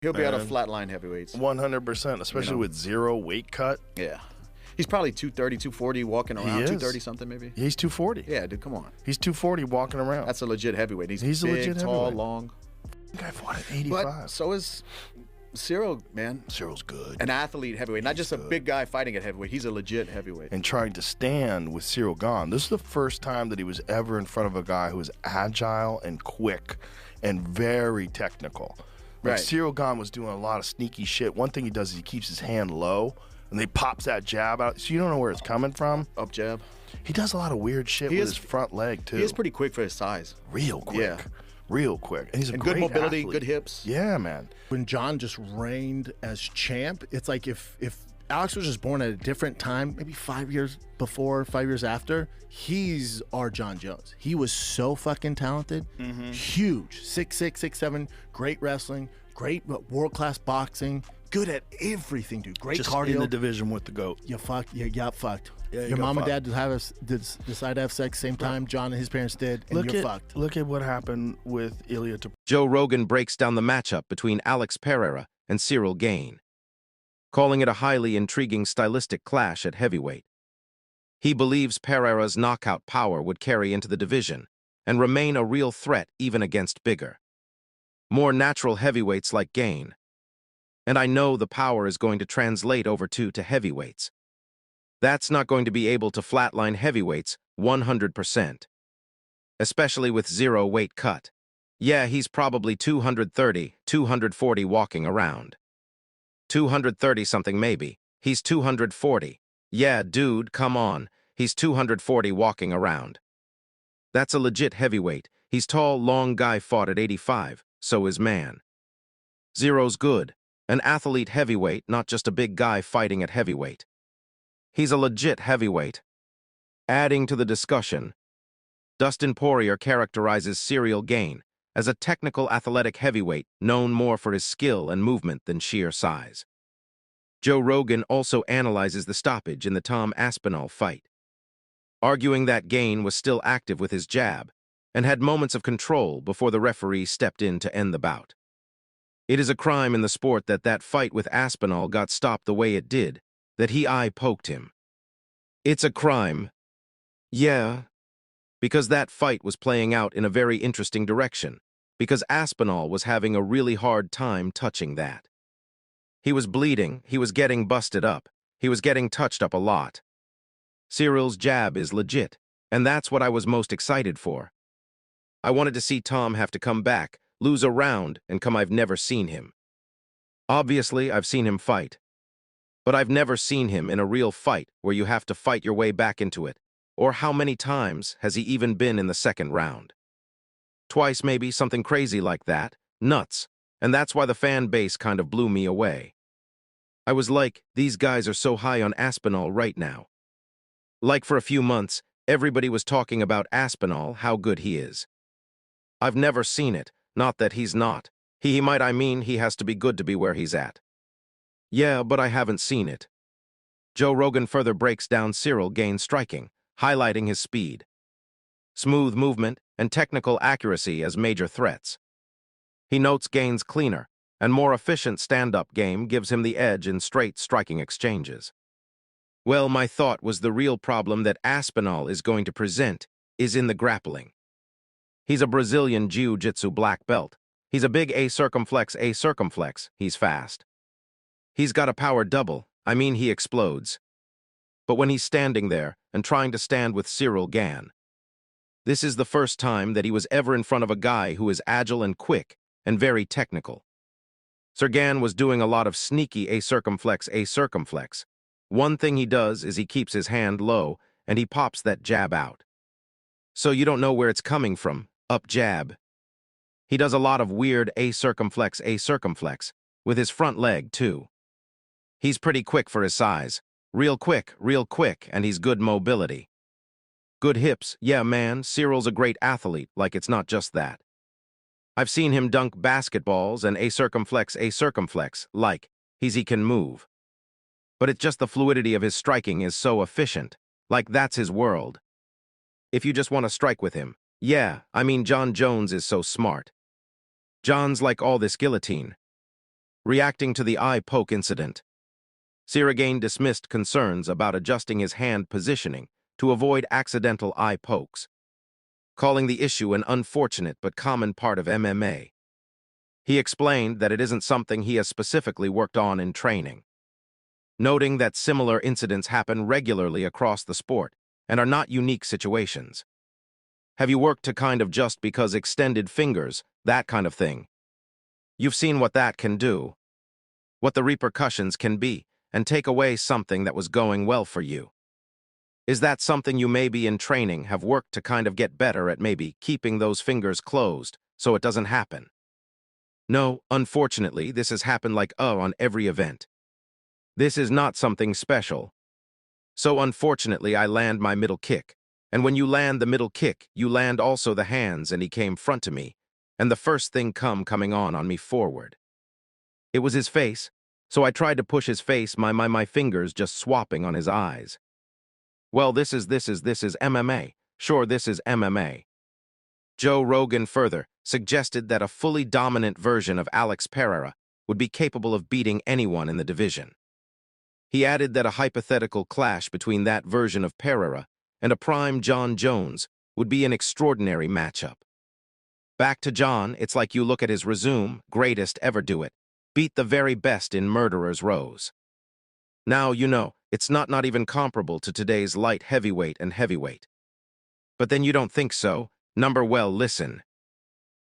He'll be out of man. flatline heavyweights. 100%, especially with zero weight cut. Yeah. He's probably 230, 240 walking around. 230 something maybe. He's 240. Yeah, dude, come on. He's 240 walking around. That's a legit heavyweight. He's a big, legit tall, heavyweight. long. Guy fought at 85. But so is Ciryl, man. Cyryl's good. An athlete heavyweight, not just a big guy fighting at heavyweight. He's a legit heavyweight. And trying to stand with Ciryl Gane. This is the first time that he was ever in front of a guy who was agile and quick and very technical. Like Right. Ciryl Gane was doing a lot of sneaky shit. One thing he does is he keeps his hand low and he pops that jab out, so you don't know where it's coming from. Up jab. He does a lot of weird shit with his front leg too. He is pretty quick for his size. Real quick. Yeah. Real quick. And he's a And great good mobility, athlete. good hips. Yeah, man. When Jon just reigned as champ, it's like if Alex was just born at a different time, maybe 5 years before, 5 years after, he's our Jon Jones. He was so fucking talented, huge, 6'6", 6'7", great wrestling, great world-class boxing, good at everything, dude. Great Just cardio. in the division with the GOAT. You fucked. You got fucked. Yeah, you Your got mom fucked. and dad decide to have sex same time Jon and his parents did, and you're fucked. Look at what happened with Ilya Joe Rogan breaks down the matchup between Alex Pereira and Ciryl Gane, calling it a highly intriguing stylistic clash at heavyweight. He believes Pereira's knockout power would carry into the division and remain a real threat even against bigger, more natural heavyweights like Gane. And I know the power is going to translate over to heavyweights. That's not going to be able to flatline heavyweights 100%, especially with zero weight cut. Yeah, he's probably 230, 240 walking around. 230 something maybe. He's 240. Yeah, dude, come on. He's 240 walking around. That's a legit heavyweight. He's tall, long guy fought at 85. So is man. Zero's good. An athlete heavyweight, not just a big guy fighting at heavyweight. He's a legit heavyweight. Adding to the discussion, Dustin Poirier characterizes Ciryl Gane as a technical athletic heavyweight known more for his skill and movement than sheer size. Joe Rogan also analyzes the stoppage in the Tom Aspinall fight, arguing that Gane was still active with his jab and had moments of control before the referee stepped in to end the bout. It is a crime in the sport that fight with Aspinall got stopped the way it did, that he eye-poked him. It's a crime. Yeah, because that fight was playing out in a very interesting direction, because Aspinall was having a really hard time touching that. He was bleeding, he was getting busted up, he was getting touched up a lot. Ciryl's jab is legit, and that's what I was most excited for. I wanted to see Tom have to come back, lose a round, and come. I've never seen him. Obviously, I've seen him fight. But I've never seen him in a real fight where you have to fight your way back into it. Or how many times has he even been in the second round? Twice maybe, something crazy like that. Nuts. And that's why the fan base kind of blew me away. I was like, these guys are so high on Aspinall right now. Like for a few months, everybody was talking about Aspinall, how good he is. I've never seen it, not that he's not. He might, I mean, he has to be good to be where he's at. Yeah, but I haven't seen it. Joe Rogan further breaks down Ciryl Gane's striking, highlighting his speed, smooth movement, and technical accuracy as major threats. He notes Gane's cleaner and more efficient stand-up game gives him the edge in straight striking exchanges. Well, my thought was the real problem that Aspinall is going to present is in the grappling. He's a Brazilian Jiu-Jitsu black belt. He's a big A-circumflex, he's fast. He's got a power double, I mean he explodes. But when he's standing there and trying to stand with Ciryl Gane, this is the first time that he was ever in front of a guy who is agile and quick and very technical. Sir Gane was doing a lot of sneaky A-circumflex. One thing he does is he keeps his hand low and he pops that jab out. So you don't know where it's coming from, up jab. He does a lot of weird A-circumflex with his front leg too. He's pretty quick for his size. Real quick, and he's good mobility. Good hips, yeah man, Ciryl's a great athlete, like it's not just that. I've seen him dunk basketballs and A-circumflex, like he can move. But it's just the fluidity of his striking is so efficient, like that's his world. If you just want to strike with him, yeah, I mean Jon Jones is so smart. Jon's like all this guillotine. Reacting to the eye poke incident, Ciryl dismissed concerns about adjusting his hand positioning to avoid accidental eye pokes, calling the issue an unfortunate but common part of MMA. He explained that it isn't something he has specifically worked on in training, noting that similar incidents happen regularly across the sport and are not unique situations. Have you worked to kind of just because extended fingers, that kind of thing? You've seen what that can do, what the repercussions can be, and take away something that was going well for you. Is that something you maybe in training have worked to kind of get better at maybe keeping those fingers closed so it doesn't happen? No, unfortunately, this has happened like on every event. This is not something special. So unfortunately, I land my middle kick. And when you land the middle kick, you land also the hands, and he came front to me, and the first thing coming on me forward. It was his face, so I tried to push his face, my fingers just swapping on his eyes. Well, this is MMA. Sure, this is MMA. Joe Rogan further suggested that a fully dominant version of Alex Pereira would be capable of beating anyone in the division. He added that a hypothetical clash between that version of Pereira and a prime Jon Jones would be an extraordinary matchup. Back to Jon, it's like you look at his resume, greatest ever do it, beat the very best in murderers' rows. Now, you know, it's not even comparable to today's light heavyweight and heavyweight. But then you don't think so? Well, listen.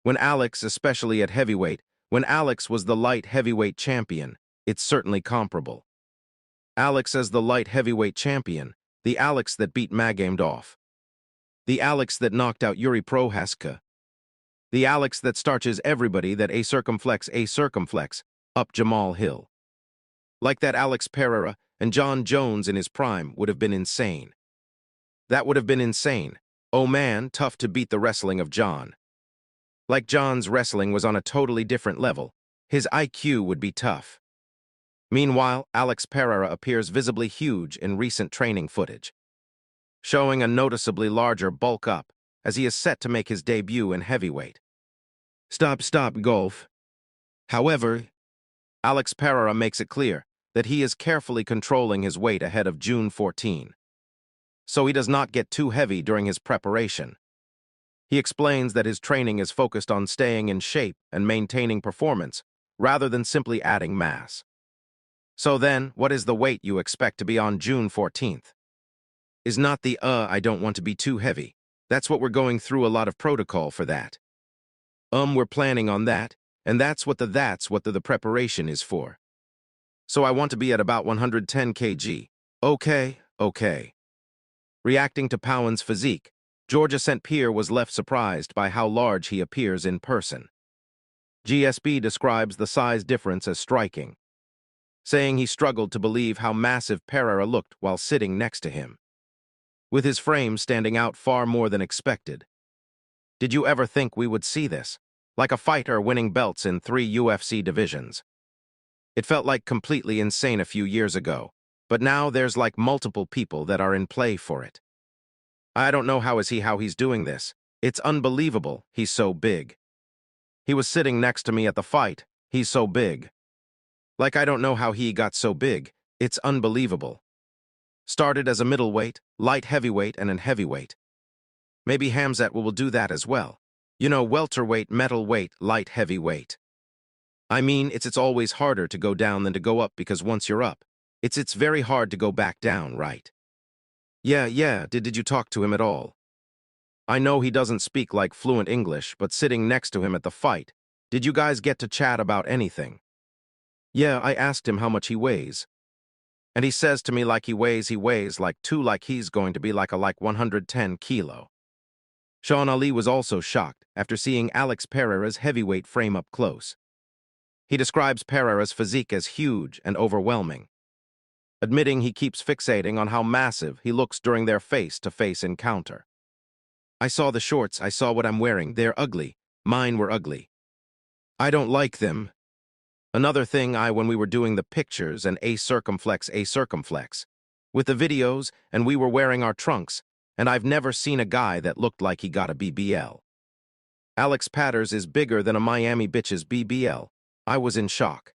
When Alex, especially at heavyweight, when Alex was the light heavyweight champion, it's certainly comparable. Alex as the light heavyweight champion, the Alex that beat Magomedov, the Alex that knocked out Yuri Prohaska, the Alex that starches everybody that a circumflex up Jamal Hill. Like that Alex Pereira and Jon Jones in his prime would have been insane. That would have been insane. Oh man, tough to beat the wrestling of Jon. Like Jon's wrestling was on a totally different level, his IQ would be tough. Meanwhile, Alex Pereira appears visibly huge in recent training footage, showing a noticeably larger bulk up as he is set to make his debut in heavyweight. Stop, golf. However, Alex Pereira makes it clear that he is carefully controlling his weight ahead of June 14, so he does not get too heavy during his preparation. He explains that his training is focused on staying in shape and maintaining performance, rather than simply adding mass. So then, what is the weight you expect to be on June 14th? Is not the, I don't want to be too heavy. That's what we're going through a lot of protocol for that. We're planning on that, and that's what the preparation is for. So I want to be at about 110 kg. Okay. Reacting to Powan's physique, Georgia St. Pierre was left surprised by how large he appears in person. GSP describes the size difference as striking, saying he struggled to believe how massive Pereira looked while sitting next to him, with his frame standing out far more than expected. Did you ever think we would see this? Like a fighter winning belts in 3 UFC divisions. It felt like completely insane a few years ago, but now there's like multiple people that are in play for it. I don't know how he's doing this. It's unbelievable, he's so big. He was sitting next to me at the fight, he's so big. Like I don't know how he got so big, it's unbelievable. Started as a middleweight, light heavyweight, and an heavyweight. Maybe Hamzat will do that as well. You know, welterweight, metalweight, light heavyweight. I mean, it's always harder to go down than to go up because once you're up, it's very hard to go back down, right? Yeah, did you talk to him at all? I know he doesn't speak like fluent English, but sitting next to him at the fight, did you guys get to chat about anything? Yeah, I asked him how much he weighs. And he says to me like he weighs like he's going to be like 110 kilo. Sean Ali was also shocked after seeing Alex Pereira's heavyweight frame up close. He describes Pereira's physique as huge and overwhelming, admitting he keeps fixating on how massive he looks during their face-to-face encounter. I saw the shorts, I saw what I'm wearing, they're ugly. Mine were ugly. I don't like them. Another thing when we were doing the pictures and a circumflex, with the videos and we were wearing our trunks, and I've never seen a guy that looked like he got a BBL. Alex Patters is bigger than a Miami bitch's BBL. I was in shock.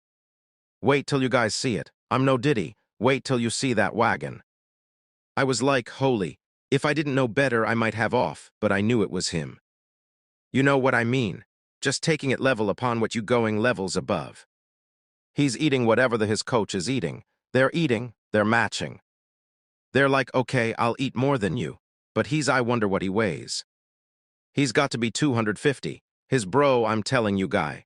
Wait till you guys see it. I'm no Diddy. Wait till you see that wagon. I was like, holy. If I didn't know better, I might have off, but I knew it was him. You know what I mean? Just taking it level upon what you going levels above. He's eating whatever his coach is eating. They're eating, they're matching. They're like, okay, I'll eat more than you, but I wonder what he weighs. He's got to be 250. His bro, I'm telling you guy.